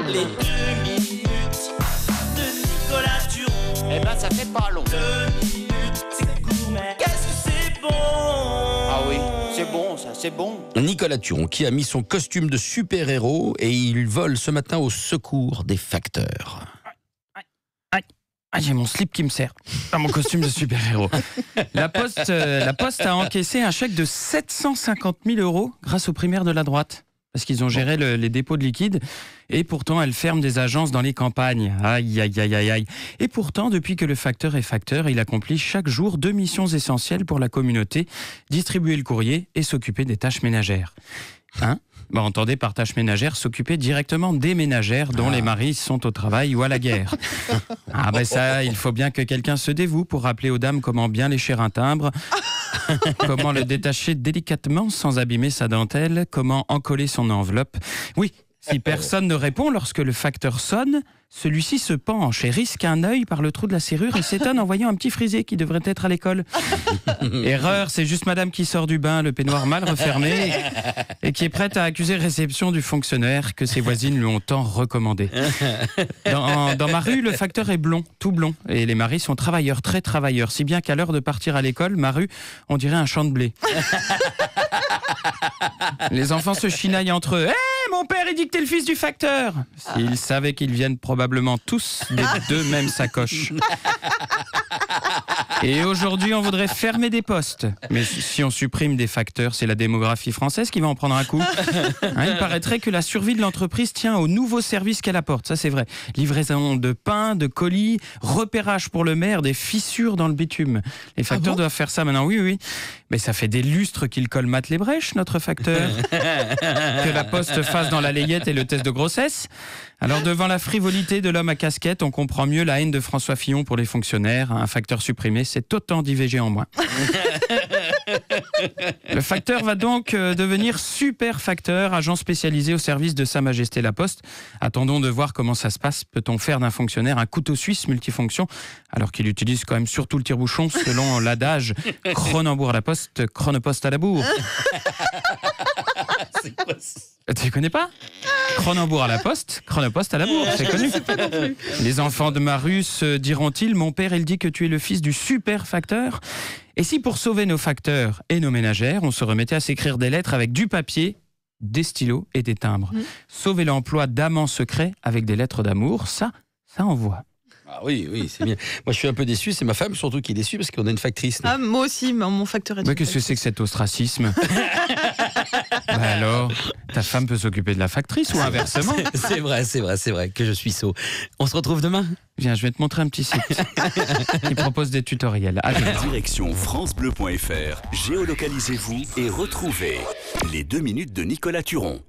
Les 2 minutes de Nicolas Turon. Eh ben, ça fait pas long. 2 minutes, c'est gourmet. Qu'est-ce que c'est bon? Ah oui, c'est bon, ça, c'est bon. Nicolas Turon qui a mis son costume de super-héros et il vole ce matin au secours des facteurs. Ah, j'ai mon slip qui me sert dans mon costume de super-héros. La Poste a encaissé un chèque de 750 000 € grâce aux primaires de la droite. Parce qu'ils ont géré les dépôts de liquide. Et pourtant, elle ferme des agences dans les campagnes. Aïe, aïe, aïe, aïe, aïe. Et pourtant, depuis que le facteur est facteur, il accomplit chaque jour 2 missions essentielles pour la communauté. Distribuer le courrier et s'occuper des tâches ménagères. Hein ? Entendez par tâches ménagères, s'occuper directement des ménagères dont les maris sont au travail ou à la guerre. Ah ben ça, il faut bien que quelqu'un se dévoue pour rappeler aux dames comment bien lécher un timbre, comment le détacher délicatement sans abîmer sa dentelle, comment encoller son enveloppe. Oui, si personne ne répond lorsque le facteur sonne, celui-ci se penche et risque un œil par le trou de la serrure et s'étonne en voyant un petit frisé qui devrait être à l'école. Erreur, c'est juste madame qui sort du bain, le peignoir mal refermé, et qui est prête à accuser réception du fonctionnaire que ses voisines lui ont tant recommandé. Dans ma rue, le facteur est blond, tout blond, et les maris sont travailleurs, très travailleurs, si bien qu'à l'heure de partir à l'école, ma rue, on dirait un champ de blé. Les enfants se chinaillent entre eux. Mon père, il dit que t'es le fils du facteur. S'ils savaient qu'ils viennent probablement tous des 2 mêmes sacoches. Et aujourd'hui, on voudrait fermer des postes. Mais si on supprime des facteurs, c'est la démographie française qui va en prendre un coup. Il paraîtrait que la survie de l'entreprise tient aux nouveaux services qu'elle apporte. Ça, c'est vrai. Livraison de pain, de colis, repérage pour le maire, des fissures dans le bitume. Les facteurs doivent faire ça maintenant. Oui. Mais ça fait des lustres qu'il colmate les brèches, notre facteur. Que la Poste fasse dans la layette et le test de grossesse. Alors, devant la frivolité de l'homme à casquette, on comprend mieux la haine de François Fillon pour les fonctionnaires. Un facteur supprimé, c'est autant d'IVG en moins. Le facteur va donc devenir super facteur, agent spécialisé au service de Sa Majesté la Poste. Attendons de voir comment ça se passe. Peut-on faire d'un fonctionnaire un couteau suisse multifonction, alors qu'il utilise quand même surtout le tire-bouchon, selon l'adage « Cronenbourg à la Poste, Chronopost à la bourre ». C'est quoi ça ? Tu connais pas ? Cronenbourg à la Poste, Chronopost à la bourre, c'est connu. Les enfants de ma rue se diront-ils, mon père il dit que tu es le fils du super facteur ? Et si pour sauver nos facteurs et nos ménagères, on se remettait à s'écrire des lettres avec du papier, des stylos et des timbres. Sauver l'emploi d'amants secrets avec des lettres d'amour, ça envoie. Ah oui, c'est bien. Moi, je suis un peu déçu. C'est ma femme surtout qui est déçue parce qu'on a une factrice. Ah, moi aussi, mon facteur est... Mais qu'est-ce que c'est que cet ostracisme ? Alors, ta femme peut s'occuper de la factrice ou inversement ? C'est vrai que je suis sot. On se retrouve demain ? Viens, je vais te montrer un petit site qui propose des tutoriels. Direction francebleu.fr, géolocalisez-vous et retrouvez les 2 minutes de Nicolas Turon.